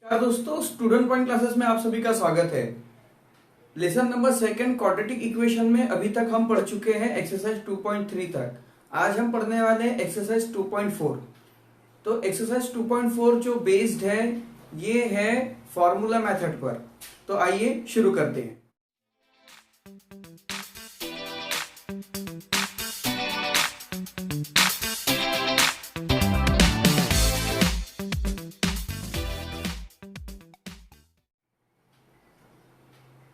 नमस्कार दोस्तों, student point classes में आप सभी का स्वागत है। Lesson number second quadratic equation में अभी तक हम पढ़ चुके हैं एक्सरसाइज 2.3 तक। आज हम पढ़ने वाले हैं एक्सरसाइज 2.4। तो एक्सरसाइज 2.4 जो बेस्ड है ये है फॉर्मूला मेथड पर। तो आइए शुरू करते हैं।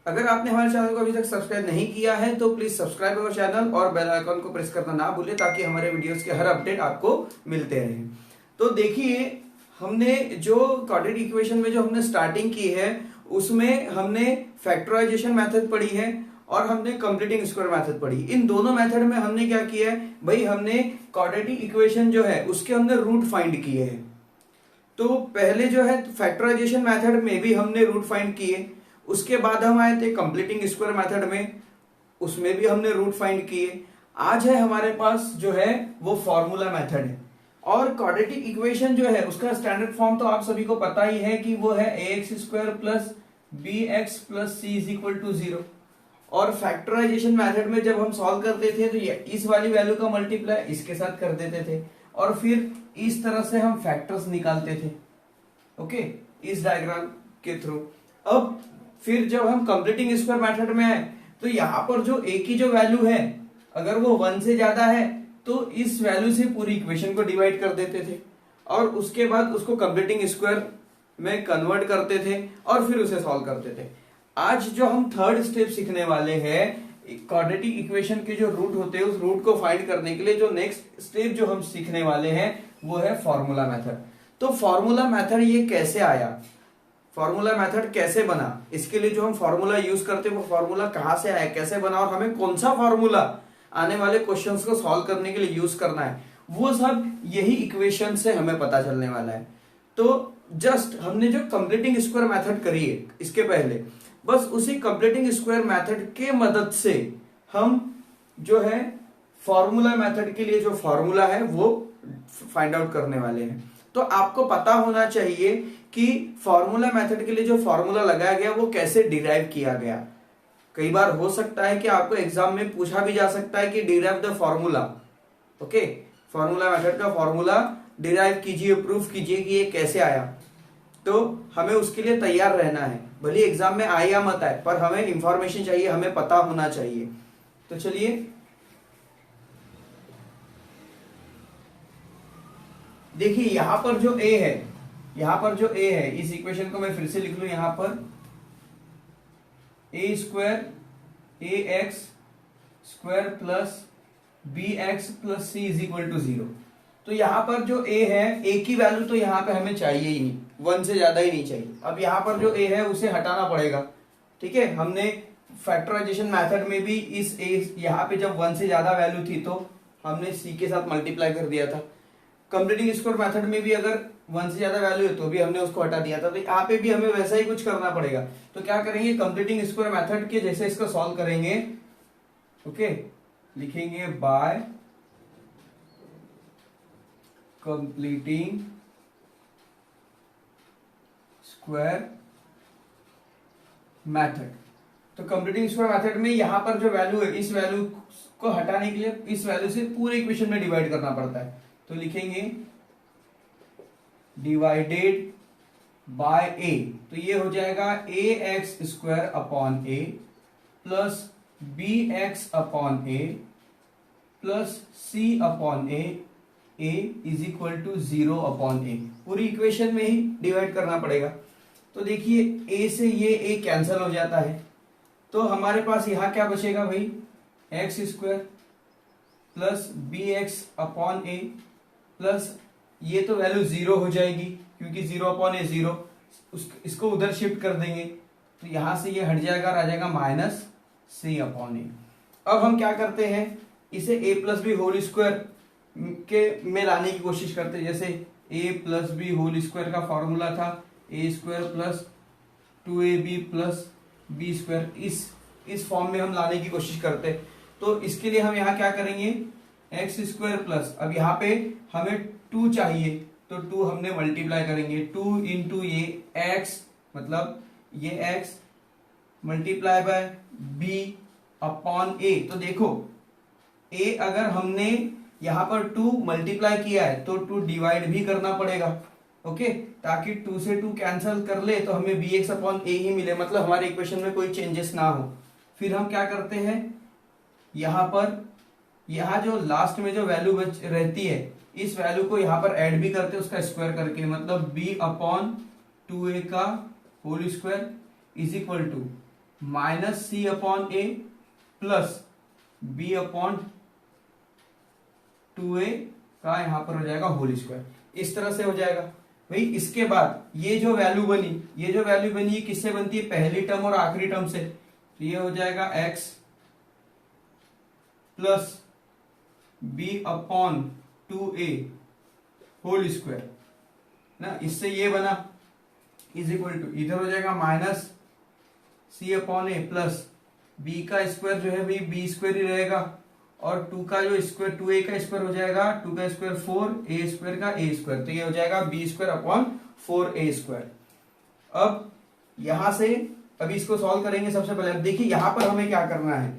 अगर आपने हमारे चैनल को अभी तक सब्सक्राइब नहीं किया है तो प्लीज सब्सक्राइब अवर चैनल और बेल आइकन को प्रेस करना ना भूलें ताकि हमारे वीडियोस के हर अपडेट आपको मिलते रहें। तो देखिए, हमने जो क्वाड्रेटिक इक्वेशन में जो हमने स्टार्टिंग की है उसमें हमने फैक्टराइजेशन मेथड पढ़ी है और हमने कंप्लीटिंग स्क्वायर मेथड पढ़ी। इन दोनों मेथड में हमने क्या किया है भाई, हमने क्वाड्रेटिक इक्वेशन जो है उसके हमने रूट फाइंड किए हैं। तो पहले जो है फैक्टराइजेशन मेथड में भी हमने रूट फाइंड किए, उसके बाद हम आए थे कंप्लीटिंग स्क्वायर मेथड में, उसमें भी हमने रूट फाइंड किए। आज है हमारे पास जो है वो फॉर्मूला मेथड है। और क्वाड्रेटिक इक्वेशन जो है उसका स्टैंडर्ड फॉर्म तो आप सभी को पता ही है कि वो है ax square plus bx plus c is equal to 0। और फैक्टराइजेशन मेथड में जब हम सॉल्व करते थे तो इस वाली वैल्यू का मल्टीप्लाई इसके साथ कर देते थे और फिर इस तरह से हम फैक्टर्स निकालते थे, ओके, इस डायग्राम के थ्रू। अब फिर जब हम कंप्लीटिंग स्क्वायर मेथड में आए तो यहां पर जो a की जो वैल्यू है अगर वो 1 से ज्यादा है तो इस वैल्यू से पूरी इक्वेशन को डिवाइड कर देते थे और उसके बाद उसको कंप्लीटिंग स्क्वायर में कन्वर्ट करते थे और फिर उसे सॉल्व करते थे। आज जो हम थर्ड स्टेप सीखने वाले हैं, क्वाड्रेटिक इक्वेशन के जो रूट होते हैं उस रूट को फाइंड करने के लिए जो नेक्स्ट स्टेप जो हम सीखने वाले हैं वो है फॉर्मूला मेथड। तो फॉर्मूला मेथड ये कैसे आया, फॉर्मूला मेथड कैसे बना, इसके लिए जो हम फॉर्मूला यूज करते हैं वो फॉर्मूला कहां से आया, कैसे बना और हमें कौन सा फॉर्मूला आने वाले क्वेश्चंस को सॉल्व करने के लिए यूज करना है, वो सब यही इक्वेशन से हमें पता चलने वाला है। तो जस्ट हमने जो कंप्लीटिंग स्क्वायर मेथड करी है इसके पहले, बस उसी कंप्लीटिंग स्क्वायर मेथड के मदद से हम जो है फॉर्मूला मेथड के लिए जो फॉर्मूला है वो फाइंड आउट करने वाले हैं। तो आपको पता होना चाहिए कि फॉर्मूला मेथड के लिए जो फॉर्मूला लगाया गया वो कैसे डिराइव किया गया। कई बार हो सकता है कि आपको एग्जाम में पूछा भी जा सकता है कि derive the formula, okay, formula method का फॉर्मूला डिराइव कीजिए, प्रूफ कीजिए कि ये कैसे आया। तो हमें उसके लिए तैयार रहना है, भले एग्जाम में आए या मत आए, पर हमें इंफॉर्मेशन चाहिए, हमें पता होना चाहिए। तो चलिए देखिए, यहां पर जो a है, यहां पर जो a है, इस इक्वेशन को मैं फिर से लिख लूं, यहां पर a square ax square plus bx plus c is equal to 0। तो यहां पर जो a है, a की वैल्यू तो यहां पे हमें चाहिए ही नहीं, 1 से ज्यादा ही नहीं चाहिए। अब यहां पर जो a है उसे हटाना पड़ेगा, ठीक है। हमने फैक्टराइजेशन मेथड में भी इस a यहां पे जब 1 से ज्यादा वैल्यू थी तो हमने c के साथ मल्टीप्लाई कर दिया था। कंप्लीटिंग स्क्वायर मेथड में भी अगर 1 से ज्यादा वैल्यू है तो भी हमने उसको हटा दिया था। तो यहाँ पे भी हमें वैसा ही कुछ करना पड़ेगा। तो क्या करेंगे, कंप्लीटिंग स्क्वायर मेथड के जैसे इसको सॉल्व करेंगे, ओके, लिखेंगे बाय कंप्लीटिंग स्क्वायर मेथड। तो कंप्लीटिंग स्क्वायर मेथड में यहां पर जो वैल्यू है इस वैल्यू को हटाने के लिए इस वैल्यू से पूरे इक्वेशन में डिवाइड करना पड़ता है। तो लिखेंगे डिवाइडेड बाय a, तो ये हो जाएगा ax square upon a plus bx upon a plus c upon a is equal to 0 upon a। पूरी इक्वेशन में ही डिवाइड करना पड़ेगा। तो देखिए a से ये a कैंसिल हो जाता है, तो हमारे पास यहां क्या बचेगा भाई, x square plus bx upon a plus ये तो वैल्यू 0 हो जाएगी क्योंकि 0 अपॉन ए 0, इसको उधर शिफ्ट कर देंगे तो यहां से ये हट जाएगा और आ जाएगा माइनस c अपॉन ए। अब हम क्या करते हैं, इसे a plus b whole square के में लाने की कोशिश करते हैं। जैसे a plus b whole square का फॉर्मूला था a square plus 2ab plus b square, इस फॉर्म में हम लाने की कोशिश करते हैं। तो इसके लिए हम यहाँ क्या करेंगे, एक्स स्क्वायर प्लस, अब यहाँ पे हमें 2 चाहिए तो 2 हमने मल्टीप्लाई करेंगे, 2 इंटू ये x, मतलब ये x multiply by b upon a। तो देखो a अगर हमने यहां पर 2 मल्टीप्लाई किया है तो 2 डिवाइड भी करना पड़ेगा, ओके, ताकि 2 से 2 कैंसिल कर ले तो हमें bx अपॉन a ही मिले, मतलब हमारे इक्वेशन में कोई चेंजेस ना हो। फिर हम क्या करते हैं, यहाँ जो लास्ट में जो वैल्यू बच रहती है इस वैल्यू को यहाँ पर ऐड भी करते हैं उसका स्क्वायर करके, मतलब b अपॉन 2a का whole square is equal to minus c upon a plus b upon 2a का यहाँ पर हो जाएगा होल स्क्वायर। इस तरह से हो जाएगा भाई। इसके बाद ये जो वैल्यू बनी ये किससे बनती है, पहली टर्म और आखिरी टर्म से। तो ये हो जाएगा x plus b upon 2a whole square ना, इससे ये बना इज इक्वल टू, इधर हो जाएगा minus c upon a plus b का स्क्वायर जो है भाई b स्क्वायर ही रहेगा, और 2 का जो स्क्वायर 2a का स्क्वायर हो जाएगा 2 का स्क्वायर 4, a स्क्वायर का a स्क्वायर, तो ये हो जाएगा b square upon 4a square. अब यहां से अभी इसको सॉल्व करेंगे। सबसे पहले अब देखिए यहां पर हमें क्या करना है,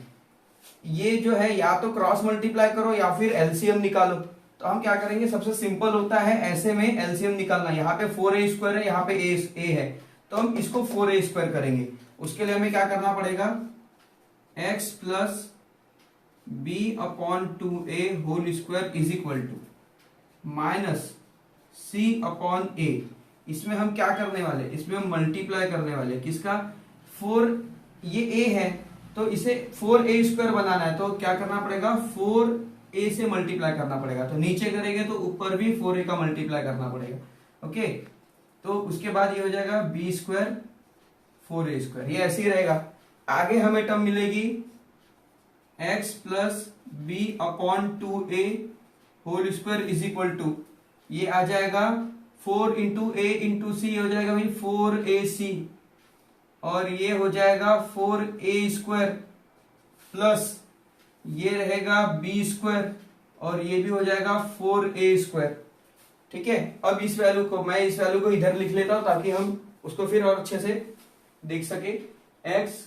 ये जो है या तो क्रॉस मल्टीप्लाई करो या फिर एलसीएम निकालो। तो हम क्या करेंगे, सबसे सिंपल होता है ऐसे में एलसीएम निकालना। यहाँ पे 4a स्क्वायर है, यहाँ पे a है, तो हम इसको 4a स्क्वायर करेंगे। उसके लिए हमें क्या करना पड़ेगा, x plus b upon 2a whole square is equal to minus c upon a। इसमें हम क्या करने वाले, इसमें हम मल्टीप्लाई करने वाले किसका, 4, ये a है तो इसे 4a स्क्वायर बनाना है, तो क्या करना पड़ेगा 4a से मल्टीप्लाई करना पड़ेगा। तो नीचे करेंगे तो ऊपर भी 4a का मल्टीप्लाई करना पड़ेगा, ओके। तो उसके बाद ये हो जाएगा b स्क्वायर 4a स्क्वायर, ये ऐसे ही रहेगा। आगे हमें टर्म मिलेगी x plus b upon 2a whole square is equal to, ये आ जाएगा 4 इंटू a इंटू सी हो जाएगा भाई 4ac, और ये हो जाएगा 4a स्क्वायर प्लस ये रहेगा b स्क्वायर, और ये भी हो जाएगा 4a स्क्वायर, ठीक है। अब इस वैल्यू को मैं इधर लिख लेता हूं ताकि हम उसको फिर और अच्छे से देख सके। x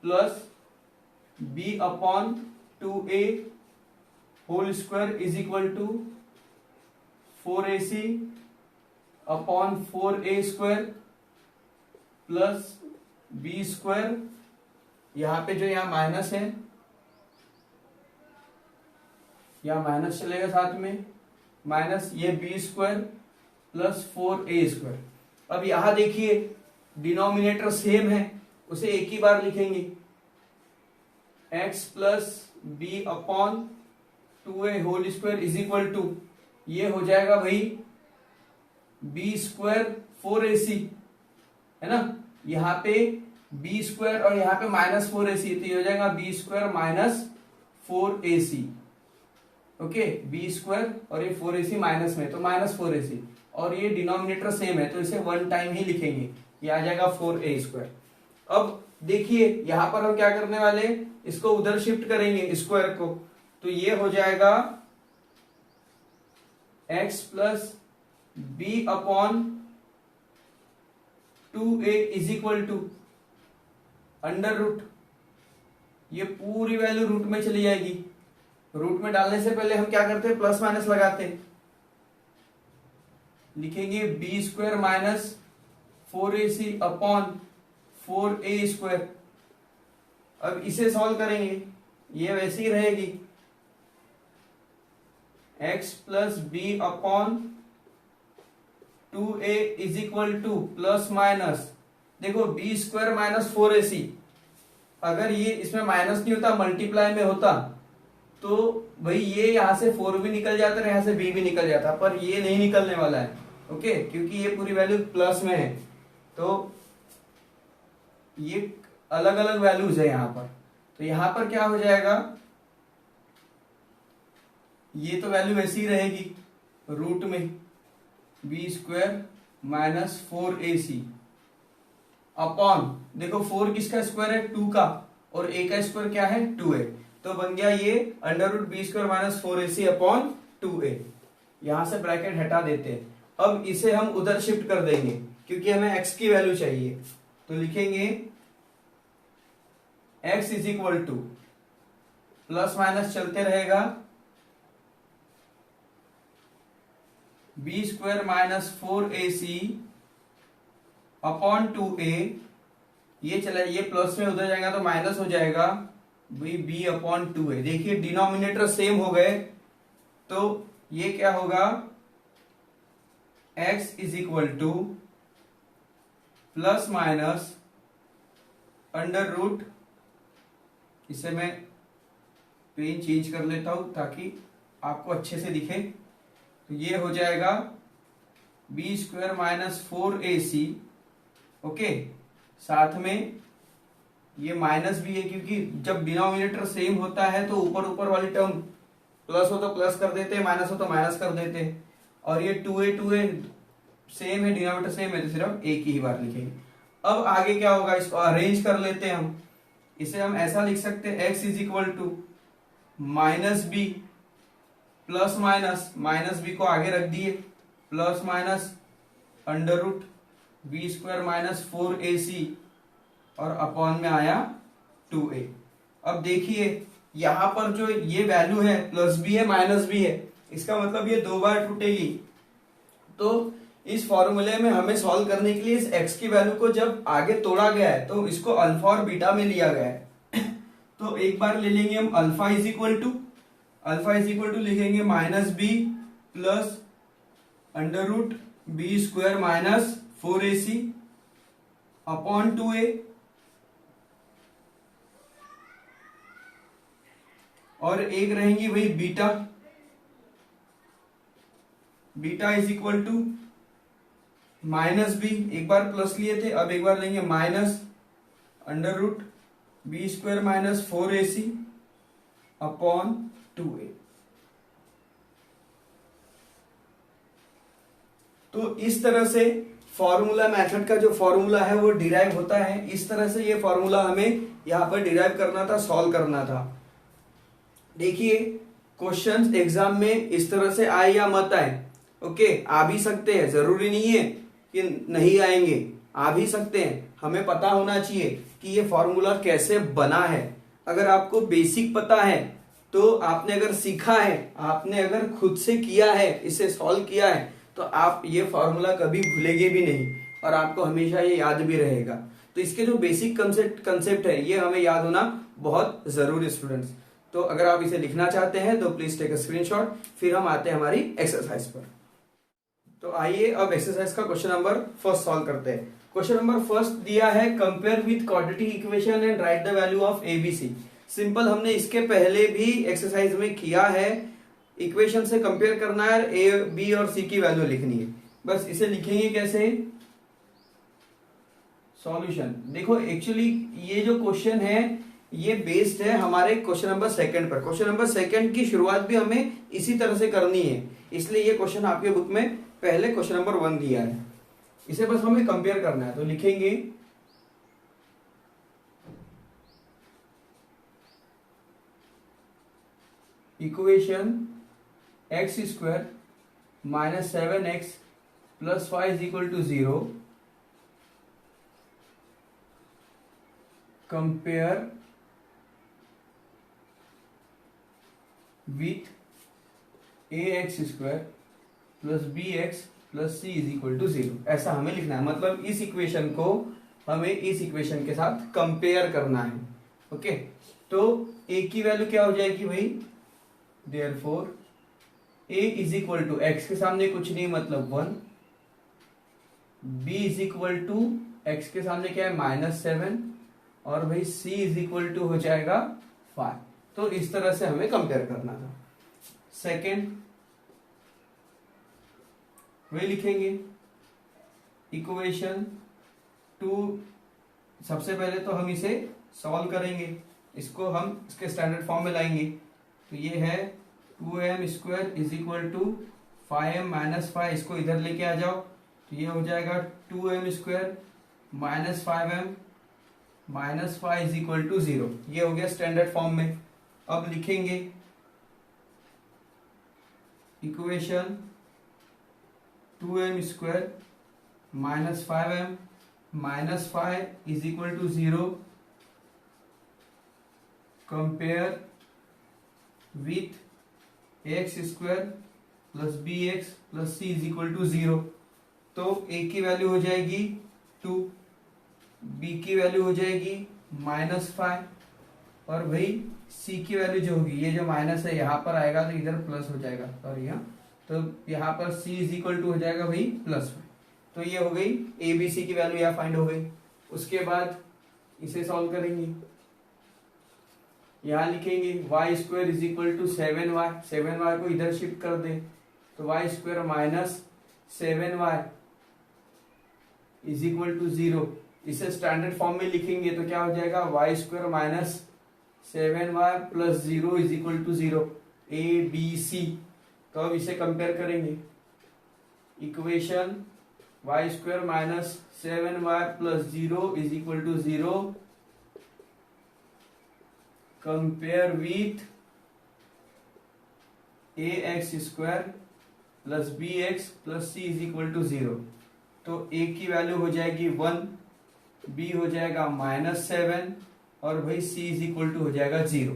plus b upon 2a whole square is equal to 4ac upon 4a square plus b square, यहां पे जो यहां माइनस है यहां माइनस चलेगा साथ में, माइनस ये b square plus 4a square. अब यहां देखिए डिनोमिनेटर सेम है, उसे एक ही बार लिखेंगे, x plus b upon 2a whole square is equal to, ये हो जाएगा भाई b स्क्वायर 4ac है ना, यहाँ पे b स्क्वायर और यहाँ पे माइनस 4ac, तो ये हो जाएगा b square minus 4ac, okay. b square और ये 4ac माइनस में तो माइनस 4ac, और ये डिनोमिनेटर सेम है तो इसे 1 टाइम ही लिखेंगे, ये आ जाएगा 4a स्क्वायर। अब देखिए यहां पर हम क्या करने वाले, इसको उधर शिफ्ट करेंगे स्क्वायर को, तो ये हो जाएगा x plus b upon 2a is equal to under root, ये पूरी वैल्यू रूट में चली जाएगी। रूट में डालने से पहले हम क्या करते हैं, प्लस माइनस लगाते हैं, लिखेंगे b square minus 4ac upon 4a square. अब इसे सॉल्व करेंगे, ये वैसी ही रहेगी, x plus b upon 2a is equal to plus minus, देखो b स्क्वायर माइनस 4ac, अगर ये इसमें माइनस नहीं होता मल्टीप्लाई में होता तो भाई ये यहां से 4 भी निकल जाता है, यहां से b भी निकल जाता, पर ये नहीं निकलने वाला है, ओके, क्योंकि ये पूरी वैल्यू प्लस में है, तो ये अलग अलग वैल्यूज है यहां पर। तो यहां पर क्या हो जाएगा, ये तो वैल्यू ऐसी ही रहेगी रूट में b square minus 4ac upon, देखो 4 किसका स्क्वायर है 2 का, और a का स्क्वायर क्या है 2a, तो बन गया ये under root b square minus 4ac upon 2a। यहां से ब्रैकेट हटा देते हैं। अब इसे हम उधर शिफ्ट कर देंगे क्योंकि हमें x की वैल्यू चाहिए। तो लिखेंगे x is equal to, plus minus चलते रहेगा, B square minus 4ac upon 2a, ये चला, ये प्लस में उधर जाएगा तो माइनस हो जाएगा, बी अपॉन 2a। देखिए डिनोमिनेटर सेम हो गए, तो ये क्या होगा, x is equal to plus minus under root, इसे मैं पेन चेंज कर लेता हूं ताकि आपको अच्छे से दिखे। तो ये हो जाएगा B square minus 4ac, okay, साथ में ये माइनस भी है क्योंकि जब डिनोमिनेटर सेम होता है तो ऊपर ऊपर वाली टर्म प्लस हो तो प्लस कर देते हैं, माइनस हो तो माइनस कर देते हैं। और ये 2a सेम है, डिनोमिनेटर सेम है, तो सिर्फ एक ही बार लिखेंगे। अब आगे क्या होगा, इसको अरेंज कर लेते हैं हम। इसे हम ऐसा लिख सकते हैं, x is equal to minus B plus minus, minus b को आगे रख दिए, plus minus under root B square minus 4ac और अपॉन में आया 2a। अब देखिए यहां पर जो ये वैल्यू है प्लस भी है माइनस भी है, इसका मतलब ये दो बार टूटेगी। तो इस फॉर्मूले में हमें सॉल्व करने के लिए इस x की वैल्यू को जब आगे तोड़ा गया है तो इसको अल्फा और बीटा में लिया गया है। तो एक बार ले लेंगे हम अल्फा इज इक्वल टू लिखेंगे minus B plus under root B square minus 4ac upon 2a, और एक रहेंगी वही beta is equal to minus b, एक बार प्लस लिए थे, अब एक बार लेंगे minus under root B square minus 4ac upon 2a। तो इस तरह से फॉर्मूला मेथड का जो फॉर्मूला है वो डिराइव होता है। इस तरह से ये फॉर्मूला हमें यहां पर डिराइव करना था, सॉल्व करना था। देखिए क्वेश्चंस एग्जाम में इस तरह से आए या मत आए, ओके, आ भी सकते हैं, जरूरी नहीं है कि नहीं आएंगे, आ भी सकते हैं। हमें पता होना चाहिए कि ये फॉर्मूला कैसे बना है। अगर आपको बेसिक पता है तो आपने अगर सीखा है, आपने अगर खुद से किया है, इसे सॉल्व किया है, तो आप ये फॉर्मूला कभी भूलेंगे भी नहीं और आपको हमेशा ये याद भी रहेगा। तो इसके जो बेसिक कंसेप्ट है ये हमें याद होना बहुत जरूरी स्टूडेंट्स। तो अगर आप इसे लिखना चाहते हैं तो प्लीज टेक अ स्क्रीनशॉट। फिर हम आते हैं हमारी एक्सरसाइज पर। तो आइए अब एक्सरसाइज का क्वेश्चन नंबर फर्स्ट सॉल्व करते हैं। क्वेश्चन नंबर फर्स्ट दिया है, compare with quadratic equation and right the value of ABC. Simple, हमने इसके पहले भी एक्सरसाइज में किया है। इक्वेशन से कंपेयर करना है, ए बी और सी की वैल्यू लिखनी है। बस इसे लिखेंगे कैसे, सॉल्यूशन। देखो एक्चुअली ये जो क्वेश्चन है ये बेस्ड है हमारे क्वेश्चन नंबर सेकंड पर। क्वेश्चन नंबर सेकंड की शुरुआत भी हमें इसी तरह से करनी है, इसलिए ये क्वेश्चन आपके बुक में पहले क्वेश्चन नंबर 1 दिया है। इसे बस हमें कंपेयर करना है। तो लिखेंगे equation x square minus 7x plus 5 is equal to 0 compare with ax square plus bx plus c is equal to 0। ऐसा हमें लिखना है, मतलब इस इक्वेशन को हमें इस इक्वेशन के साथ कंपेयर करना है। ओके, तो a की वैल्यू क्या हो जाएगी भाई, therefore a is equal to x के सामने कुछ नहीं मतलब 1, b is equal to x के सामने क्या है -7, और भाई c इज इक्वल टू हो जाएगा 5। तो इस तरह से हमें कंपेयर करना था। सेकेंड वही लिखेंगे, इक्वेशन 2। सबसे पहले तो हम इसे सॉल्व करेंगे, इसको हम इसके स्टैंडर्ड फॉर्म में लाएंगे। तो ये है 2m square is equal to 5m minus 5, इसको इधर लेके आ जाओ। तो ये हो जाएगा 2m square minus 5m minus 5 is equal to 0। ये हो गया स्टैंडर्ड फॉर्म में। अब लिखेंगे equation 2m² minus 5m minus 5 is equal to 0 compare with x² plus bx plus c is equal to 0। तो a की वैल्यू हो जाएगी 2, b की वैल्यू हो जाएगी -5 और भाई c की वैल्यू जो होगी, ये जो माइनस है यहाँ पर आएगा तो इधर प्लस हो जाएगा और यहाँ, तो यहाँ पर c इज इक्वल टू हो जाएगा भाई +5। तो ये हो गई a b c की वैल्यू यहाँ फाइंड हो गई। उसके बाद इसे सॉल्व करेंगे, यहाँ लिखेंगे y² is equal to 7y, 7y को इधर शिफ्ट कर दे तो y² minus 7y is equal to 0। इसे स्टैंडर्ड फॉर्म में लिखेंगे तो क्या हो जाएगा y² minus 7y plus 0 is equal to 0, a b c। तो अब इसे कंपेयर करेंगे, equation y² minus 7y plus 0 is equal to 0 compare with ax² plus bx plus c is equal to 0। तो a की वैल्यू हो जाएगी 1, b हो जाएगा -7 और भाई c इज इक्वल टू हो जाएगा 0।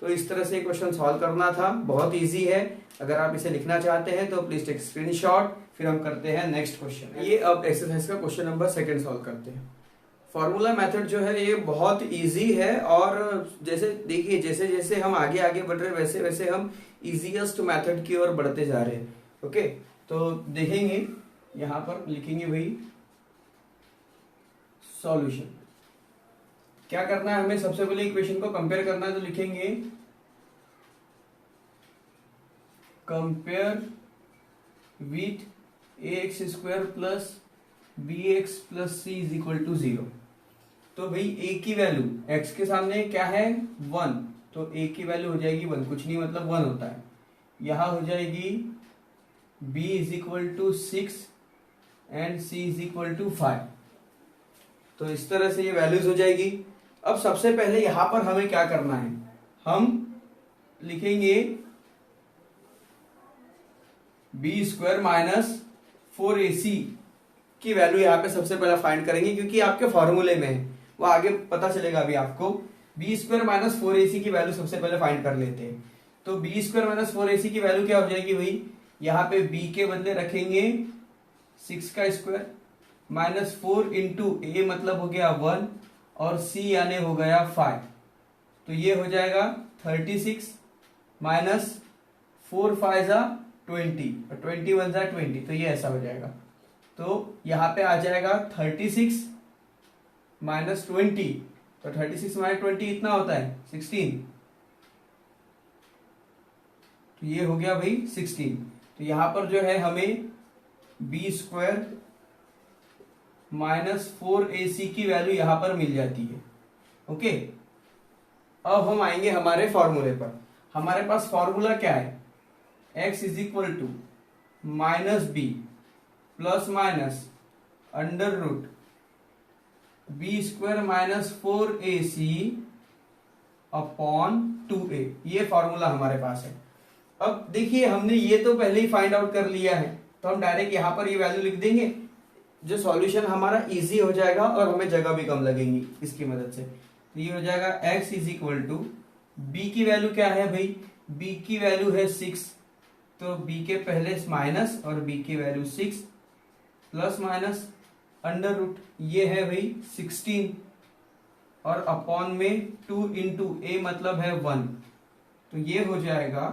तो इस तरह से क्वेश्चन सॉल्व करना था, बहुत इजी है। अगर आप इसे लिखना चाहते हैं तो प्लीज टेक स्क्रीनशॉट, फिर हम करते हैं नेक्स्ट क्वेश्चन। ये अब एक्सरसाइज का क्वेश्चन नंबर 2 सॉल्व करते हैं। फॉर्मूला मेथड जो है ये बहुत इजी है और जैसे देखिए जैसे जैसे हम आगे आगे बढ़ रहे हैं वैसे वैसे हम इजीएस्ट मेथड की ओर बढ़ते जा रहे हैं। ओके, तो देखेंगे यहां पर लिखेंगे भाई सॉल्यूशन। क्या करना है हमें, सबसे पहले इक्वेशन को कंपेयर करना है तो लिखेंगे compare with ax² plus bx plus c is equal to 0। तो भाई a की वैल्यू x के सामने क्या है 1, तो a की वैल्यू हो जाएगी 1, कुछ नहीं मतलब 1 होता है। यहां हो जाएगी b is equal to 6 and c is equal to 5। तो इस तरह से ये वैल्यूज हो जाएगी। अब सबसे पहले यहां पर हमें क्या करना है, हम लिखेंगे b² माइनस 4ac की वैल्यू यहाँ पे सबसे पहले फाइंड करेंगे, क्योंकि आपके फॉर्मूले में है, वो आगे पता चलेगा अभी आपको। b² माइनस 4ac की वैल्यू सबसे पहले फाइंड कर लेते हैं। तो b² माइनस 4ac की वैल्यू क्या हो जाएगी भाई, यहाँ पे b के बदले रखेंगे 6 का स्क्वायर माइनस 4 इंटू a मतलब हो गया 1 और c यानी हो गया 5। तो ये हो जाएगा 36 माइनस 4 5 जा 20 और 21 जा 20, तो ये ऐसा हो जाएगा। तो यहां पे आ जाएगा 36 माइनस 20, तो 36 माइनस 20 इतना होता है 16, तो ये हो गया भाई 16। तो यहां पर जो है हमें b² माइनस 4ac की वैल्यू यहां पर मिल जाती है। ओके, अब हम आएंगे हमारे फॉर्मूले पर। हमारे पास फॉर्मूला क्या है, x is equal to minus b plus minus under root b² minus 4ac upon 2a, ये फॉर्मूला हमारे पास है। अब देखिए हमने ये तो पहले ही फाइंड आउट कर लिया है, तो हम डायरेक्ट यहां पर ये वैल्यू लिख देंगे, जो सॉल्यूशन हमारा इजी हो जाएगा और हमें जगह भी कम लगेगी इसकी मदद से। तो ये हो जाएगा x is equal to b की वैल्यू क्या है भाई, b की वैल्यू है 6, तो b के पहले माइनस और b की value 6 plus minus under root ये है भाई 16 और अपॉन में 2 इंटू a मतलब है 1, तो ये हो जाएगा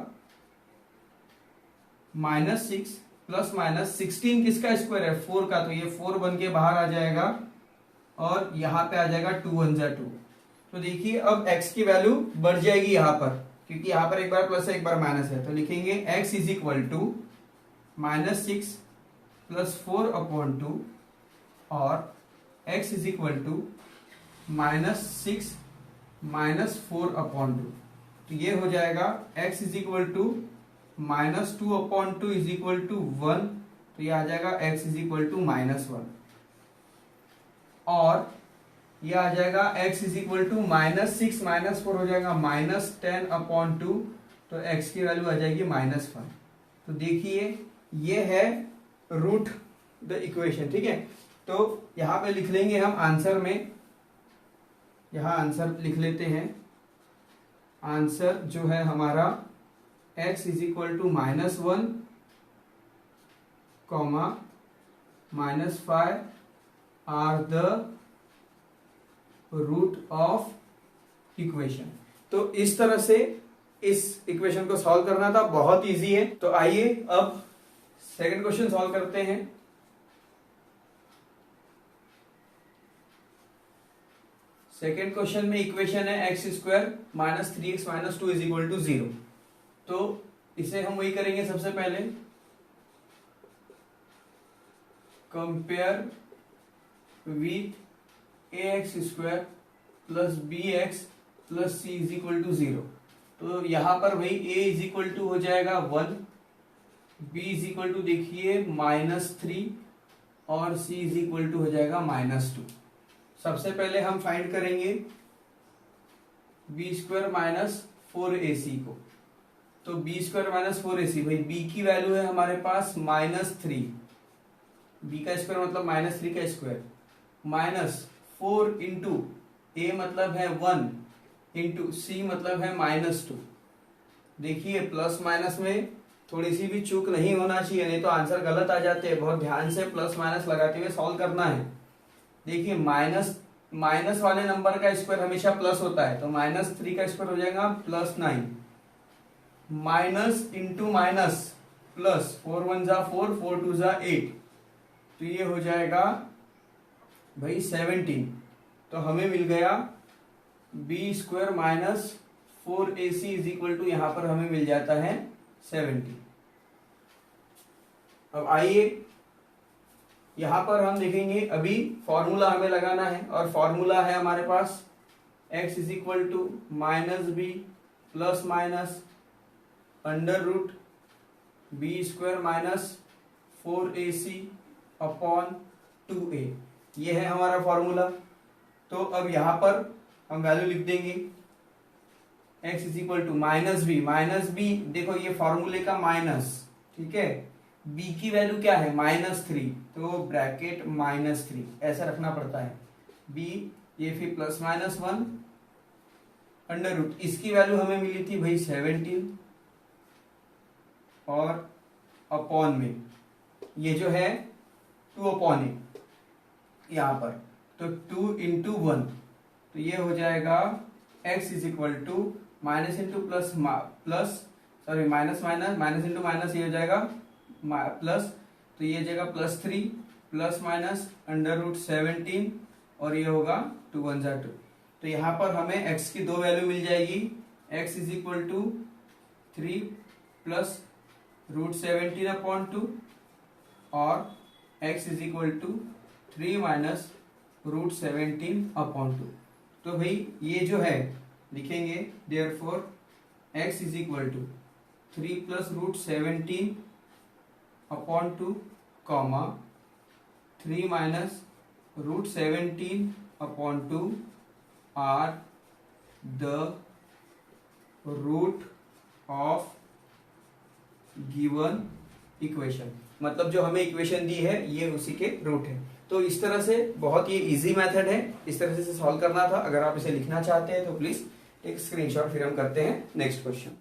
-6 प्लस माइनस 16 किसका स्क्वायर है 4 का, तो ये 4 बन के बाहर आ जाएगा और यहां पे आ जाएगा 2 1 जा 2। तो देखिए अब x की वैल्यू बढ़ जाएगी यहां पर, क्योंकि यहां पर एक बार प्लस है एक बार माइनस है, तो लिखेंगे x is equal to -6 plus 4 upon 2 और x is equal to -6 minus 4 upon 2। तो ये हो जाएगा x is equal to -2 upon 2 is equal to 1, तो ये आ जाएगा x इज इक्वल टू -1 और ये आ जाएगा x is equal to -6 minus 4 हो जाएगा -10 अपॉन 2, तो x की वैल्यू आ जाएगी -1। तो देखिए ये है रूट द इक्वेशन। ठीक है, तो यहां पे लिख लेंगे हम आंसर में, यहां आंसर लिख लेते हैं। आंसर जो है हमारा x is equal to -1 comma -5 are the root of equation. तो इस तरह से इस इक्वेशन को सॉल्व करना था, बहुत इजी है। तो आइए अब सेकंड क्वेश्चन सॉल्व करते हैं। सेकेंड क्वेश्चन में इक्वेशन है x square minus 3x minus 2 is equal to 0। तो इसे हम वही करेंगे, सबसे पहले compare with ax square plus bx plus c is equal to 0। तो यहां पर भाई a इज इक्वल टू हो जाएगा 1, b इज इक्वल टू देखिए -3 और c इज इक्वल टू हो जाएगा -2। सबसे पहले हम फाइंड करेंगे बी स्क्वायर माइनस 4ac को। तो बी स्क्वायर माइनस 4ac, भाई b की वैल्यू है हमारे पास -3, b का स्क्वायर मतलब -3 का स्क्वायर, -4 इंटू a मतलब है 1 इंटू c मतलब है -2। देखिए प्लस माइनस में थोड़ी सी भी चूक नहीं होना चाहिए, नहीं तो आंसर गलत आ जाते हैं। बहुत ध्यान से प्लस माइनस लगाते हुए सॉल्व करना है। देखिए माइनस वाले नंबर का स्क्वायर हमेशा प्लस होता है, तो -3 का स्क्वायर हो जाएगा +9, माइनस इंटू माइनस प्लस, 4 1 जा 4, 4 2 जा 8, तो ये हो जाएगा भाई 17। तो हमें मिल गया b square minus 4ac is equal to, यहां पर हमें मिल जाता है 70। अब आइए यहां पर हम देखेंगे, अभी फॉर्मूला हमें लगाना है, और फॉर्मूला है हमारे पास x is equal to -b plus minus under root B square minus 4ac upon 2a। ये है हमारा फॉर्मूला। तो अब यहां पर हम वैल्यू लिख देंगे x is equal to -b, देखो ये फॉर्मूले का माइनस, ठीक है, b की वैल्यू क्या है -3, तो ब्रैकेट -3 ऐसा रखना पड़ता है। b ये फिर +-1 अंडर रूट, इसकी वैल्यू हमें मिली थी भाई 17, और अपॉन में ये जो है 2 अपॉन ए यहां पर, तो 2 इंटू 1, तो ये हो जाएगा x is equal to minus into plus sorry minus into minus, ये हो जाएगा प्लस, तो ये जगह +3 प्लस माइनस अंडर रूट 17, और ये होगा 2 1 जा 2। तो यहाँ पर हमें x की दो वैल्यू मिल जाएगी, x is equal to 3 plus root 17 upon 2, और x is equal to 3 minus root 17 upon 2। तो भाई ये जो है लिखेंगे, therefore x is equal to 3 plus root 17 upon 2 comma 3 minus root 17 upon 2 are the root of given equation. मतलब जो हमें इक्वेशन दी है ये उसी के रूट है। तो इस तरह से बहुत ही इजी मेथड है, इस तरह से सॉल्व करना था। अगर आप इसे लिखना चाहते हैं तो प्लीज एक स्क्रीनशॉट, फिर हम करते हैं नेक्स्ट क्वेश्चन।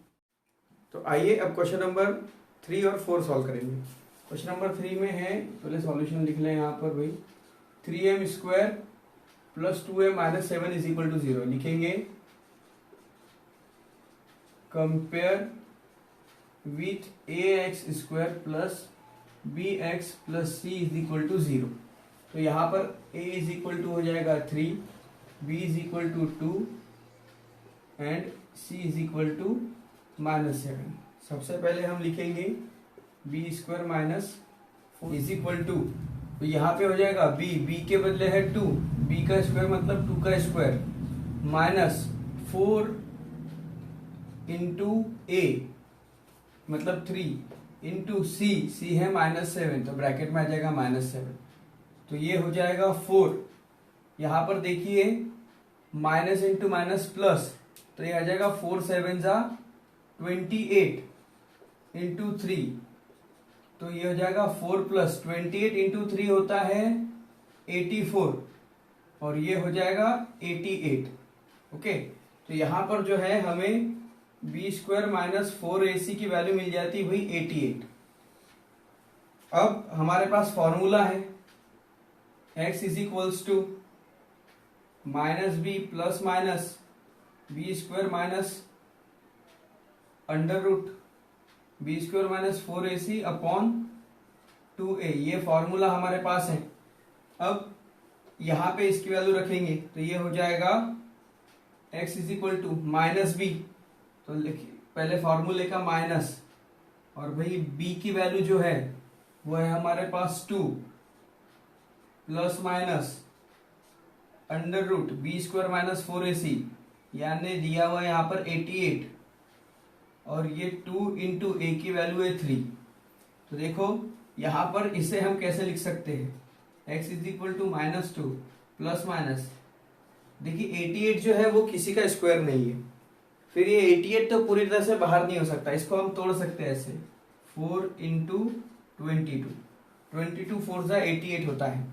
तो आइए अब क्वेश्चन नंबर 3 और 4 सॉल्व करेंगे। क्वेश्चन नंबर 3 में है, पहले सॉल्यूशन लिख लें यहाँ पर भाई, 3m square plus 2m minus 7 is equal to 0। लिखेंगे compare with ax square plus bx plus c is equal to 0। तो यहाँ पर a इज इक्वल टू हो जाएगा 3, b is equal to 2 and c is equal to -7। सबसे पहले हम लिखेंगे b square minus is equal to, तो यहाँ पे हो जाएगा b के बदले है 2, b का स्क्वायर मतलब 2 का स्क्वायर, माइनस 4 इंटू a मतलब 3 इंटू c है -7, तो ब्रैकेट में आ जाएगा -7। तो ये हो जाएगा 4, यहाँ पर देखिए माइनस इंटू माइनस प्लस, तो ये आ जाएगा 4 7 जा 28 इंटू 3, तो ये हो जाएगा 4 प्लस 28 इंटू 3 होता है 84 और ये हो जाएगा 88। ओके, तो यहां पर जो है हमें बी स्क्वायर माइनस 4ac की वैल्यू मिल जाती हुई 88। अब हमारे पास फॉर्मूला है x is equals to minus B plus minus b square minus under root B square minus 4ac upon 2a। ये फॉर्मूला हमारे पास है। अब यहां पे इसकी वैल्यू रखेंगे तो ये हो जाएगा x is equal to minus b, तो लिखिए पहले फॉर्मूले का माइनस, और भाई b की वैल्यू जो है वो है हमारे पास 2 plus minus under root B square minus 4ac, यानी दिया हुआ है यहाँ पर 88 और ये 2 इंटू ए की वैल्यू है 3। तो देखो यहां पर इसे हम कैसे लिख सकते हैं, x is equal to minus 2 plus minus, देखिए 88 जो है वो किसी का स्क्वायर नहीं है, फिर ये 88 तो पूरी तरह से बाहर नहीं हो सकता, इसको हम तोड़ सकते हैं ऐसे 4 इंटू 22 4 जा 88 होता है।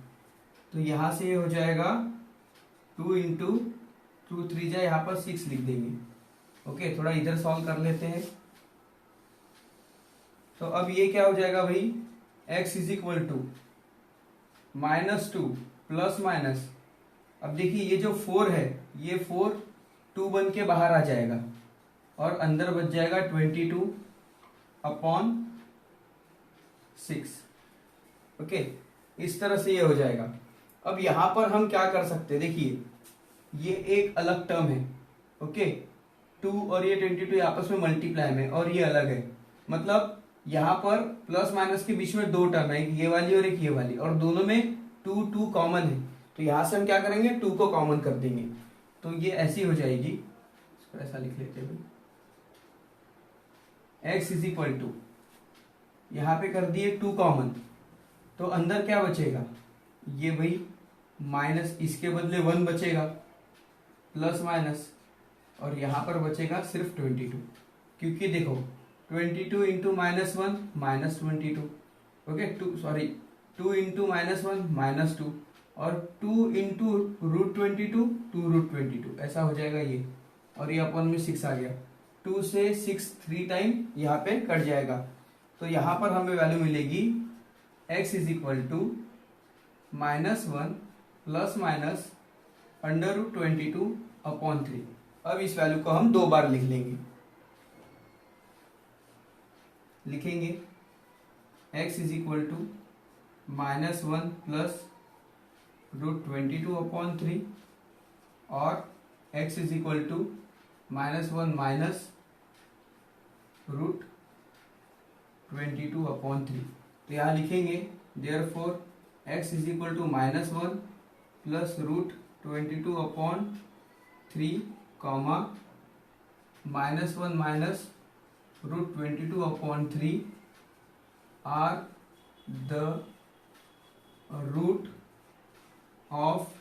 तो यहां से ये हो जाएगा 2 इंटू 2 3 जा यहाँ पर 6 लिख देंगे। ओके, थोड़ा इधर सॉल्व कर लेते हैं। तो अब ये क्या हो जाएगा भाई, x is equal to minus 2 plus minus, अब देखिए ये जो 4 है ये 4 2 बन के बाहर आ जाएगा और अंदर बच जाएगा 22 अपॉन 6। ओके, इस तरह से ये हो जाएगा। अब यहां पर हम क्या कर सकते हैं, देखिए ये एक अलग टर्म है। ओके, 2 और ये 22 आपस में मल्टीप्लाई में और ये अलग है, मतलब यहां पर प्लस माइनस के बीच में 2 टर्म है, एक ये वाली और एक ये वाली, और दोनों में 2 2 कॉमन है। तो यहां से हम क्या करेंगे, 2 को कॉमन कर देंगे, तो ये ऐसी हो जाएगी। इसको ऐसा लिख लेते हैं, x इज इक्वल टू, यहां पे कर दिए 2 कॉमन, तो अंदर क्या बचेगा, ये भाई माइनस, इसके बदले 1 बचेगा, प्लस माइनस, और यहां पर बचेगा सिर्फ 22, क्योंकि देखो 22 into minus 1 minus 22, okay 2 into minus 1 minus 2, और 2 इंटू रूट 22 2 रूट 22, ऐसा हो जाएगा ये, और ये अपन में 6 आ गया, 2 से 6 3 टाइम यहाँ पे कट जाएगा। तो यहाँ पर हमें वैल्यू मिलेगी x is equal to minus 1 plus minus under root 22 upon 3। अब इस वैल्यू को हम 2 बार लिख लेंगे, लिखेंगे x is equal to minus 1 plus root 22 upon 3 और x is equal to minus 1 minus root 22 upon 3। तो यहाँ लिखेंगे therefore x is equal to minus 1 plus root 22 upon 3 comma minus 1 minus root 22 upon 3 are the root of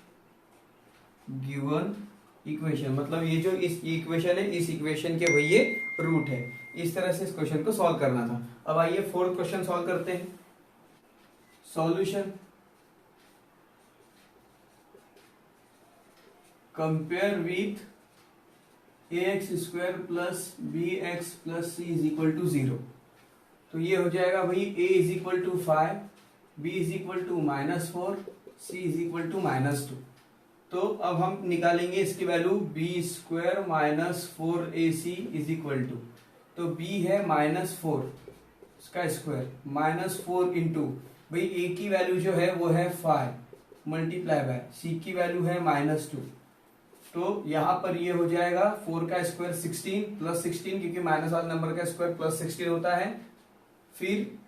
given equation, मतलब ये जो इस equation है इस इक्वेशन के वही ये रूट है। इस तरह से इस क्वेश्चन को सॉल्व करना था। अब आइए फोर्थ क्वेश्चन सॉल्व करते हैं। Solution, compare with ax square plus b x plus c is equal to 0। तो ये हो जाएगा भाई a is equal to 5, b is equal to minus 4, c is equal to minus 2। तो अब हम निकालेंगे इसकी value b square minus 4ac is equal to, तो b है माइनस 4 इसका स्क्वायर माइनस 4 इंटू भाई a की वैल्यू जो है वो है 5 मल्टीप्लाई बाय c की वैल्यू है माइनस 2। तो यहाँ पर ये हो जाएगा 4 का स्क्वायर 16 प्लस 16, क्योंकि माइनस वाले नंबर का स्क्वायर प्लस 16 होता है। फिर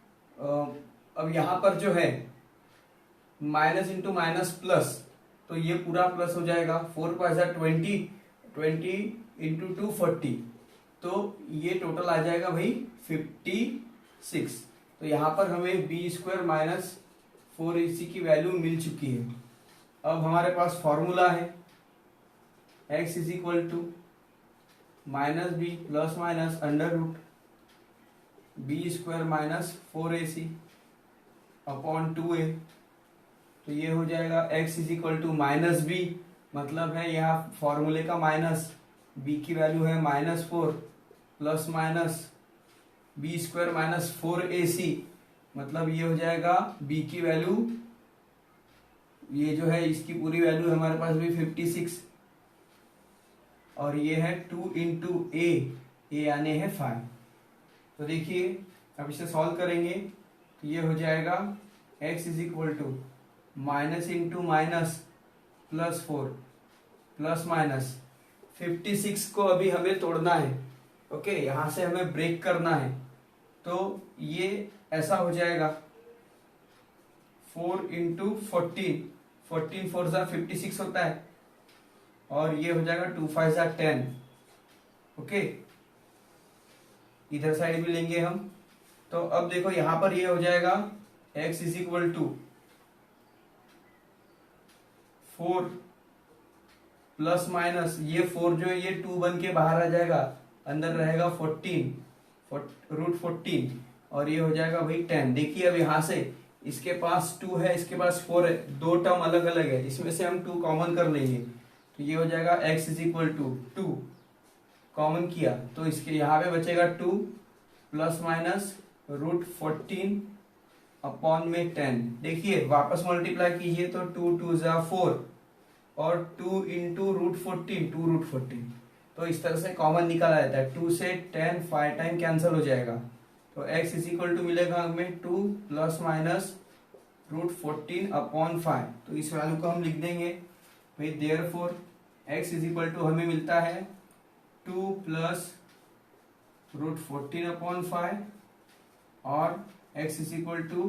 अब यहाँ पर जो है माइनस इंटू माइनस प्लस, तो ये पूरा प्लस हो जाएगा। 4 का 20 इंटू 2 40, तो ये टोटल आ जाएगा भाई 56। तो यहाँ पर हमें बी स्क्वायर माइनस 4ac की वैल्यू मिल चुकी है। अब हमारे पास फॉर्मूला है x is equal to minus B plus minus under root B square minus 4ac upon 2a। तो ये हो जाएगा x is equal to minus b, मतलब है यहाँ फॉर्मूले का माइनस, b की वैल्यू है -4 plus minus b square minus 4ac, मतलब ये हो जाएगा b की वैल्यू, ये जो है इसकी पूरी वैल्यू है हमारे पास भी 56, और ये है 2 इंटू ए आने हैं 5। तो देखिए अब इसे सॉल्व करेंगे तो ये हो जाएगा x is equal to minus into minus plus 4 plus minus 56 को अभी हमें तोड़ना है। ओके, यहां से हमें ब्रेक करना है, तो ये ऐसा हो जाएगा 4 इंटू 14, 14 4 जा 56 होता है, और ये हो जाएगा 2 5 जा 10। ओके, इधर साइड भी लेंगे हम। तो अब देखो यहां पर ये हो जाएगा x is equal to 4 plus minus ये 4 जो है ये 2 बन के बाहर आ जाएगा, अंदर रहेगा 14 रूट 14, और ये हो जाएगा भाई 10। देखिए अब यहां से इसके पास 2 है, इसके पास 4 है, दो टर्म अलग अलग है, इसमें से हम 2 कॉमन कर लेंगे, तो ये हो जाएगा x is equal to 2 common किया तो इसके यहाँ पे बचेगा 2 प्लस माइनस रूट 14 अपॉन में 10। देखिए वापस मल्टीप्लाई कीजिए तो 2 2 जा 4 और 2 इंटू रूट 14, 2 रूट 14, तो इस तरह से कॉमन निकाला जाता है। 2 से 10 5 टाइम कैंसिल हो जाएगा, तो x इज इक्वल टू मिलेगा हमें 2 प्लस माइनस रूट 14 अपॉन 5। तो इस वैल्यू को हम लिख देंगे भाई, therefore x is equal to हमें मिलता है 2 प्लस रूट 14 अपॉन 5 और x is equal to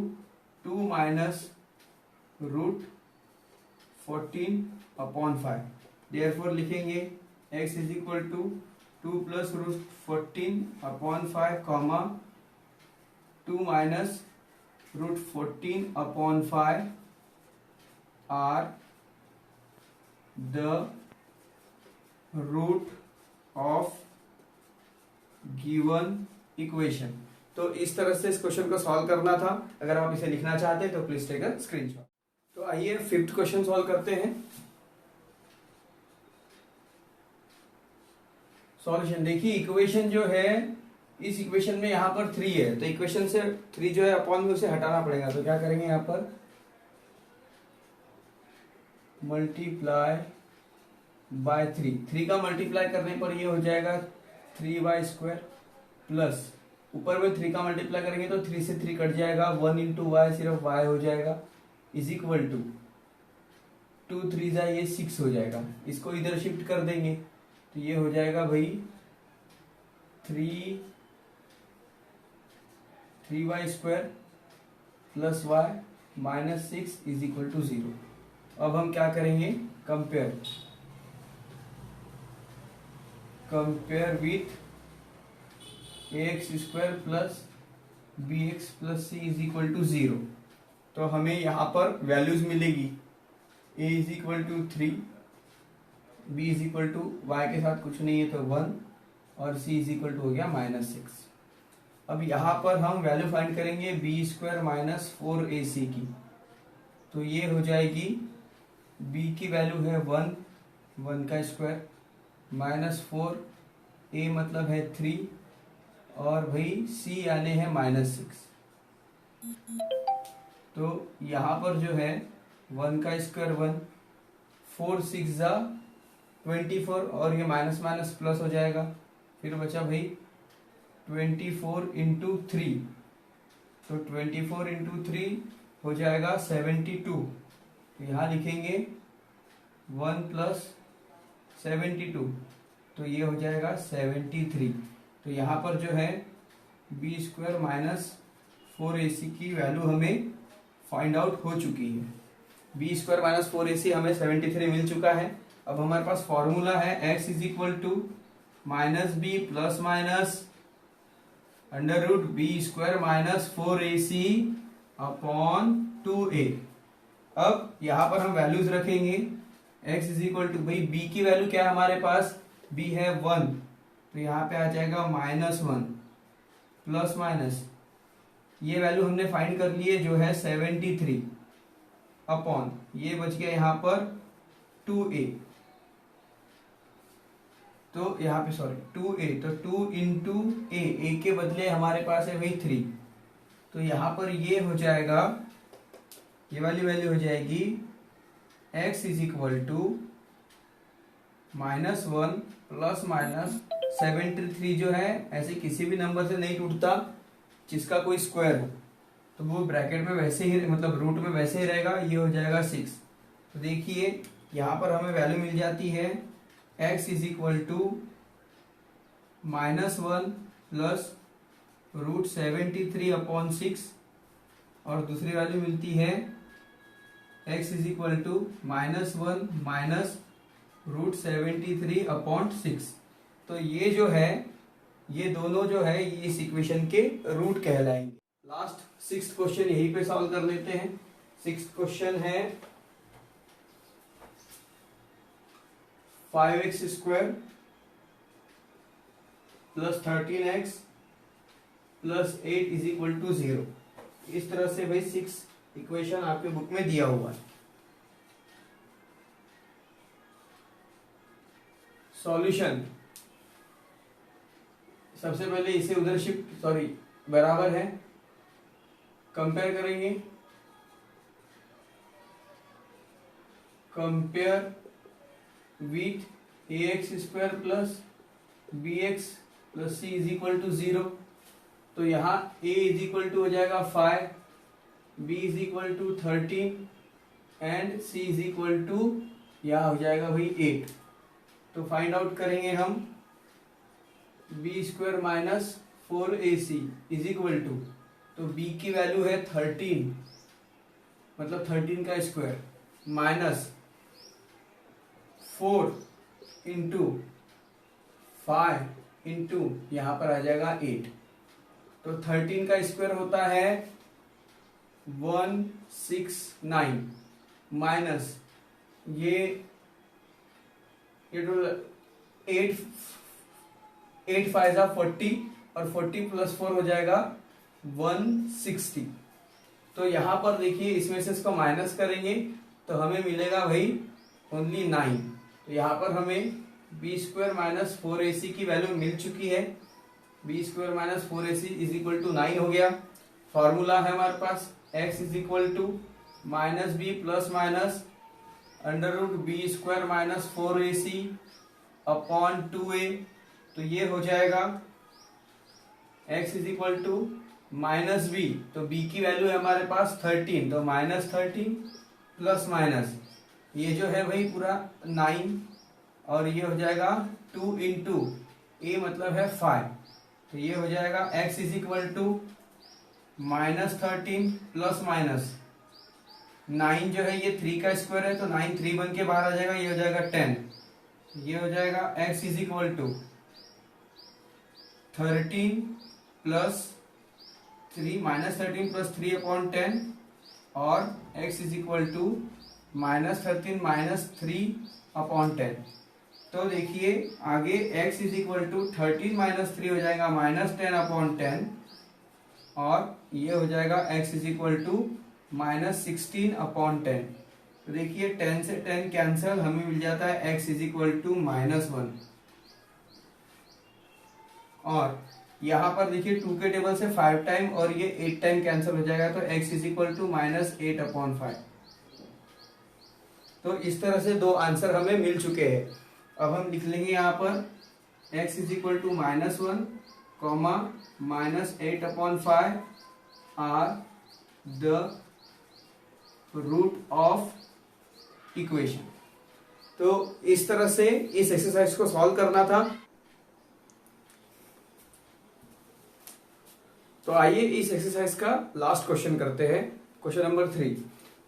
2 minus root 14 upon 5। Therefore लिखेंगे x is equal to 2 plus root 14 upon 5 comma 2 minus root 14 upon 5 are the root of given equation. तो इस तरह से इस क्वेश्चन को सॉल्व करना था। अगर आप इसे लिखना चाहते हैं तो प्लीज टेक अ स्क्रीनशॉट। तो आइए 5th क्वेश्चन सॉल्व करते हैं। सॉल्यूशन देखिए, इक्वेशन जो है इस इक्वेशन में यहाँ पर 3 है, तो इक्वेशन से 3 जो है अपॉन में उसे हटाना पड़ेगा। तो क्या करेंगे, यहाँ पर मल्टीप्लाई बाय 3 का मल्टीप्लाई करने पर ये हो जाएगा 3y स्क्वायर प्लस ऊपर में 3 का मल्टीप्लाई करेंगे तो 3 से 3 कट जाएगा, 1 इंटू वाई सिर्फ y हो जाएगा इज इक्वल टू 2 3 जा ये 6 हो जाएगा। इसको इधर शिफ्ट कर देंगे तो ये हो जाएगा भाई 3y square plus y minus 6 is equal to 0। अब हम क्या करेंगे, compare with ax square plus bx plus c is equal to 0। तो हमें यहाँ पर वैल्यूज मिलेगी, a is equal to 3, b is equal to y के साथ कुछ नहीं है तो 1 और c इज इक्वल टू हो गया -6। अब यहाँ पर हम वैल्यू फाइंड करेंगे b स्क्वायर माइनस 4ac की, तो ये हो जाएगी b की वैल्यू है 1 का स्क्वायर -4, a मतलब है 3 और भाई c आने हैं -6। तो यहाँ पर जो है 1 का स्क्वायर 1, 4 6 जा 24 और ये माइनस माइनस प्लस हो जाएगा, फिर बचा भाई 24 इंटू 3, तो 24 इंटू 3 हो जाएगा 72। तो यहाँ लिखेंगे 1 प्लस 72, तो ये हो जाएगा 73। तो यहाँ पर जो है बी स्क्वायर माइनस 4ac की वैल्यू हमें फाइंड आउट हो चुकी है। बी स्क्वायर माइनस 4ac हमें 73 मिल चुका है। अब हमारे पास फॉर्मूला है x is equal to minus B plus minus under root B square minus 4ac upon 2a। अब यहाँ पर हम वैल्यूज रखेंगे, x इज इक्वल टू भाई b की वैल्यू क्या है हमारे पास, b है 1, तो यहाँ पे आ जाएगा -1 प्लस माइनस ये वैल्यू हमने फाइंड कर ली है जो है 73 अपॉन ये बच गया यहाँ पर 2a, तो यहाँ पे सॉरी 2a, तो 2 इंटू ए के बदले हमारे पास है वही 3, तो यहाँ पर ये हो जाएगा, ये वाली वैल्यू हो जाएगी x is equal to -1 plus minus 73 जो है ऐसे किसी भी नंबर से नहीं टूटता जिसका कोई स्क्वायर हो, तो वो ब्रैकेट में वैसे ही मतलब रूट में वैसे ही रहेगा, ये हो जाएगा 6। तो देखिए यहाँ पर हमें वैल्यू मिल जाती है x is equal to -1 plus √73 upon 6, और दूसरी वैल्यू मिलती है x is equal to -1 minus √73 upon 6। तो ये जो है, ये दोनों जो है ये इस इक्वेशन के रूट कहलाएंगे। लास्ट 6th क्वेश्चन यहीं पे सॉल्व कर लेते हैं। 6th क्वेश्चन है 5x square plus 13x plus 8 is equal to 0। इस तरह से भाई 6 इक्वेशन आपके बुक में दिया हुआ है। सॉल्यूशन, सबसे पहले इसे उधर शिफ्ट बराबर है, कंपेयर करेंगे, compare with ax square plus bx plus c is equal to 0। तो यहाँ a इज इक्वल टू हो जाएगा 5, b is equal to 13 and c is equal to यहाँ हो जाएगा भाई 8। तो फाइंड आउट करेंगे हम b square minus 4ac is equal to, तो b की वैल्यू है 13 मतलब 13 का स्क्वायर माइनस 4 इंटू 5 इंटू यहाँ पर आ जाएगा 8। तो 13 का स्क्वायर होता है 169 माइनस ये 8 5 40 और 40 प्लस 4 हो जाएगा 160। तो यहाँ पर देखिए इसमें से इसको माइनस करेंगे तो हमें मिलेगा भाई ओनली 9। तो यहाँ पर हमें बी स्क्वायर माइनस 4ac की वैल्यू मिल चुकी है। B square minus 4ac is equal to 9 हो गया। फॉर्मूला है हमारे पास x is equal to minus B plus minus under root B square minus 4ac upon 2a। तो ये हो जाएगा x is equal to minus b, तो b की वैल्यू है हमारे पास 13, तो माइनस 13 प्लस माइनस ये जो है भाई पूरा 9 और ये हो जाएगा 2 इंटू a मतलब है 5। तो ये हो जाएगा x is equal to minus 13 plus minus 9 जो है ये 3 का स्क्वायर है, तो 9 3 बन के बाहर आ जाएगा, ये हो जाएगा 10। ये हो जाएगा x is equal to 13 plus 3 minus 13 plus 3 upon 10 और x is equal to minus 13 minus 3 upon 10। तो देखिए आगे x is equal to 13 minus 3 हो जाएगा माइनस 10 अपॉन 10 और ये हो जाएगा x is equal to minus 16 upon 10। तो देखिए 10 से 10 कैंसिल, हमें मिल जाता है x इज इक्वल टू -1। और यहाँ पर देखिए 2 के टेबल से 5 टाइम और ये 8 टाइम कैंसिल हो जाएगा, तो x is equal to -8 upon 5। तो इस तरह से दो आंसर हमें मिल चुके हैं। अब हम लिख लेंगे यहाँ पर x is equal to -1 comma -8 upon 5 are the root of equation. तो इस तरह से इस एक्सरसाइज को सॉल्व करना था। तो आइए इस एक्सरसाइज का लास्ट क्वेश्चन करते हैं, क्वेश्चन नंबर 3।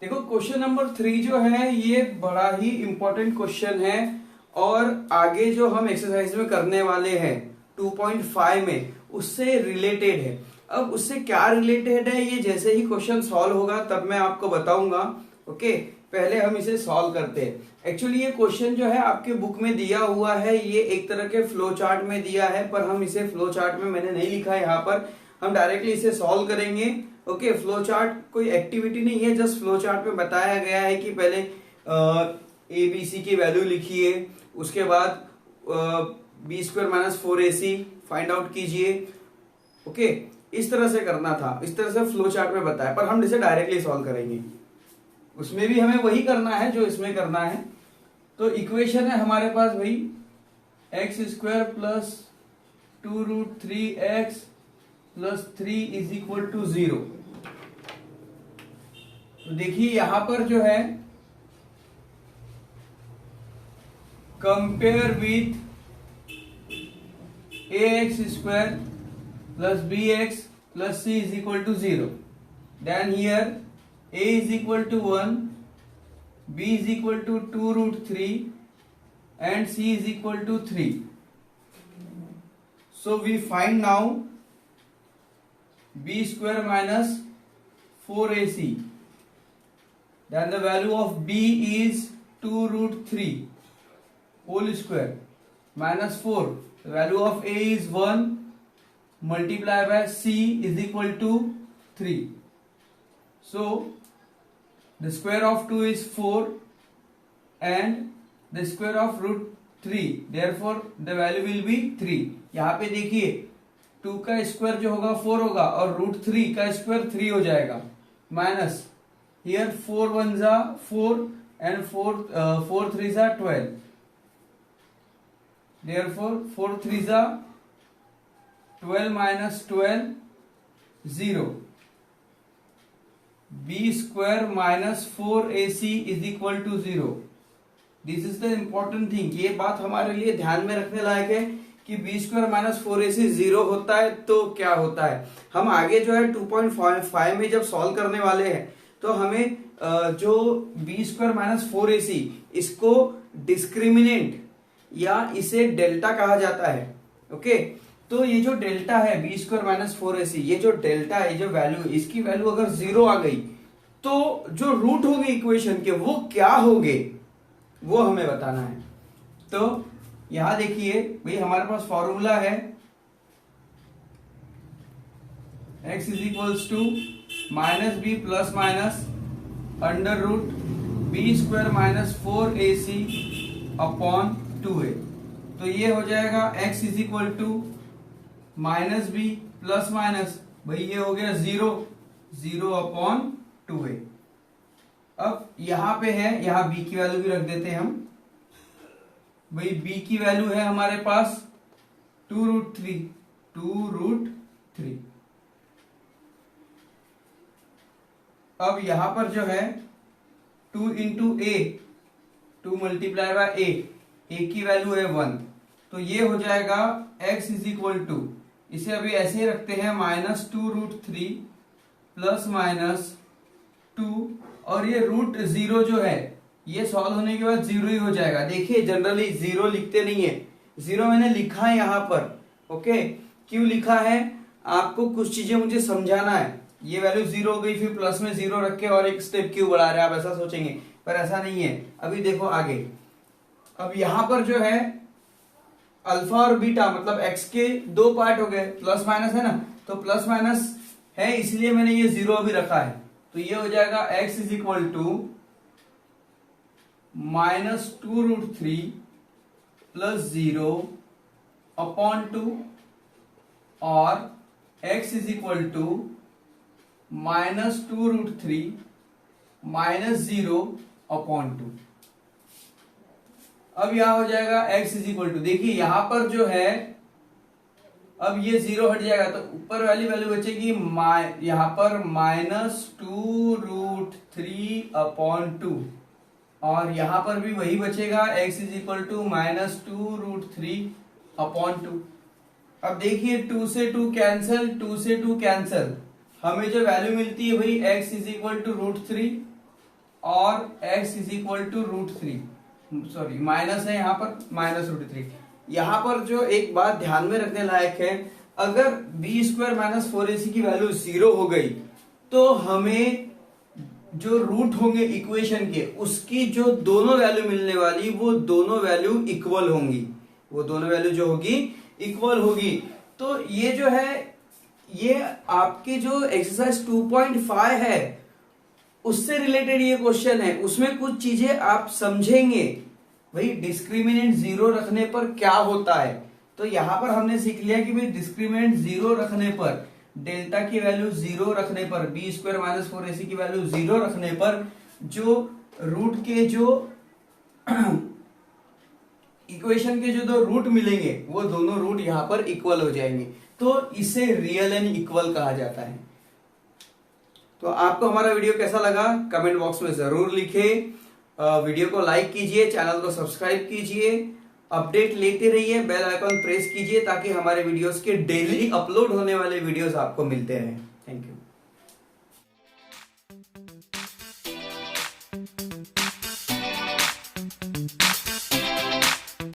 देखो क्वेश्चन नंबर 3 जो है ये बड़ा ही इंपॉर्टेंट क्वेश्चन है और आगे जो हम एक्सरसाइज में करने वाले हैं 2.5 में उससे रिलेटेड है। अब उससे क्या रिलेटेड है ये जैसे ही क्वेश्चन सॉल्व होगा तब मैं आपको बताऊंगा। ओके, पहले हम इसे सॉल्व करते हैं। एक्चुअली ये क्वेश्चन जो है आपके बुक में दिया हुआ है, ये एक तरह के फ्लो चार्ट में दिया है, पर हम इसे फ्लो चार्ट में मैंने नहीं लिखा है यहाँ पर, हम डायरेक्टली इसे सॉल्व करेंगे। ओके, फ्लो चार्ट कोई एक्टिविटी नहीं है, जस्ट फ्लो चार्ट में बताया गया है कि पहले ए बी सी की वैल्यू लिखिए, उसके बाद B square minus 4ac find out कीजिए। ओके, इस तरह से करना था, इस तरह से फ्लो चार्ट में बताया, पर हम इसे डायरेक्टली सॉल्व करेंगे। उसमें भी हमें वही करना है जो इसमें करना है। तो इक्वेशन है हमारे पास भाई x square plus 2√3x plus 3 is equal to 0। तो देखिए यहां पर जो है compare with ax square plus bx plus c is equal to 0, then here a is equal to 1, b is equal to 2√3 and c is equal to 3. So we find now b square minus 4ac. Then the value of b is 2√3 whole square minus 4. The value of a is 1 multiplied by c is equal to 3. So the square of 2 is 4 and the square of √3, therefore the value will be 3. यहाँ पे देखिए 2 का square जो होगा 4 होगा और √3 का square 3 हो जाएगा, माइनस here 4 1 जा 4 and 4 3 जा 12, therefore 4 3 जा 12 minus 12 0. b square minus 4ac is equal to 0. This is the important thing. ये बात हमारे लिए ध्यान में रखने लायक है कि b square minus 4ac 0 होता है तो क्या होता है। हम आगे जो है 2.5 में जब सॉल्व करने वाले हैं तो हमें जो b square minus 4ac इसको डिस्क्रिमिनेंट या इसे डेल्टा कहा जाता है। ओके, तो ये जो डेल्टा है b स्क्वायर माइनस 4ac, ये जो डेल्टा है, जो वैल्यू, इसकी वैल्यू अगर 0 आ गई तो जो रूट होंगे इक्वेशन के वो क्या होंगे वो हमें बताना है। तो यहां देखिए भाई हमारे पास फॉर्मूला है x is equals to minus B plus minus under root B square minus 4ac upon 2a। तो ये हो जाएगा x is equal to minus B plus minus, भाई ये हो गया 0 अपॉन 2a। अब यहां पे है, यहां b की वैल्यू भी रख देते हैं हम। भाई b की वैल्यू है हमारे पास 2√3। अब यहां पर जो है 2 into a, 2 multiply by a की वैल्यू है 1, तो ये हो जाएगा x इज इक्वल टू, इसे अभी ऐसे ही रखते हैं, -2√3 प्लस माइनस 2, और ये √0 जो है ये सॉल्व होने के बाद 0 ही हो जाएगा। देखिए जनरली 0 लिखते नहीं है, 0 मैंने लिखा है यहाँ पर। ओके, क्यों लिखा है, आपको कुछ चीजें मुझे समझाना है। ये वैल्यू 0 हो गई, फिर प्लस में 0 रख के और एक स्टेप क्यों बढ़ा रहे हैं, आप ऐसा सोचेंगे, पर ऐसा नहीं है। अभी देखो आगे, अब यहां पर जो है अल्फा और बीटा मतलब एक्स के 2 पार्ट हो गए, प्लस माइनस है ना, तो प्लस माइनस है इसलिए मैंने ये 0 अभी रखा है। तो ये हो जाएगा x is equal to -2√3 plus 0 upon 2 और x is equal to -2√3 minus 0 upon 2। अब यहां हो जाएगा x इज इक्वल टू, देखिए यहां पर जो है अब ये 0 हट जाएगा तो ऊपर वाली वैल्यू बचेगी यहां पर -2√3 अपॉन 2, और यहां पर भी वही बचेगा x is equal to -2√3 upon 2। अब देखिए 2 से 2 कैंसल, 2 से 2 कैंसल, हमें जो वैल्यू मिलती है भाई x इज इक्वल टू √3 और x is equal to √3, sorry minus है यहाँ पर -√3। यहाँ पर जो एक बात ध्यान में रखने लायक है, अगर b स्क्वायर माइनस 4ac की वैल्यू 0 हो गई तो हमें जो रूट होंगे इक्वेशन के उसकी जो दोनों वैल्यू मिलने वाली वो दोनों वैल्यू इक्वल होंगी, वो दोनों वैल्यू जो होगी इक्वल होगी। तो ये जो है ये आपके जो एक्सरसाइज 2.5 है उससे रिलेटेड ये क्वेश्चन है। उसमें कुछ चीजें आप समझेंगे, भाई डिस्क्रिमिनेंट 0 रखने पर क्या होता है। तो यहां पर हमने सीख लिया कि भाई डिस्क्रिमिनेंट 0 रखने पर, डेल्टा की वैल्यू 0 रखने पर, बी स्क्वायर माइनस 4ac की वैल्यू 0 रखने पर जो रूट के जो इक्वेशन के जो दो रूट मिलेंगे वो दोनों रूट यहां पर इक्वल हो जाएंगे। तो इसे रियल एंड इक्वल कहा जाता है। तो आपको हमारा वीडियो कैसा लगा कमेंट बॉक्स में जरूर लिखें। वीडियो को लाइक कीजिए, चैनल को सब्सक्राइब कीजिए, अपडेट लेते रहिए, बेल आइकन प्रेस कीजिए ताकि हमारे वीडियोस के डेली अपलोड होने वाले वीडियोस आपको मिलते रहें। Thank you.